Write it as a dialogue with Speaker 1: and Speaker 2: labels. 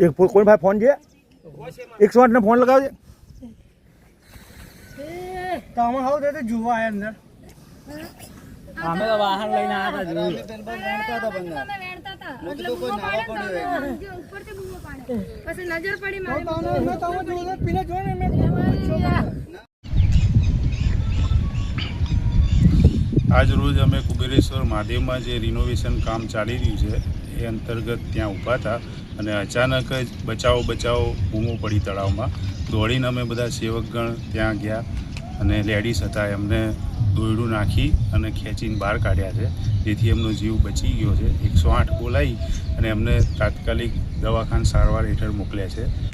Speaker 1: एक कोई भाई फोन जे 108 ने फोन लगाओ जे तो हम हाउ देते जुवा है अंदर हमें तो बाहर लेने आया था जी
Speaker 2: वेणता था बंदा वेणता था मतलब कोई नावा पड़े ऊपर से बुआ पाड़े बस नजर पड़ी मारे मैं तो जो पीने जो ने मैं
Speaker 3: आज रोज अमे कुबेरेश्वर महादेव में जो रिनोवेशन काम चाली रह्यु छे ए अंतर्गत त्या ऊभा था અને અચાનક જ બચાવો બૂમો પડી તળાવમાં દોડીને અમે બધા સેવકગણ ત્યાં ગયા અને લેડીઝ હતા એમને દોરડું નાખી અને ખેંચીને બહાર કાઢ્યા છે જેથી એમનો જીવ બચી ગયો છે 108 બોલાવી અને એમને તાત્કાલિક દવાખાના સારવાર હેઠળ મોકલ્યા છે।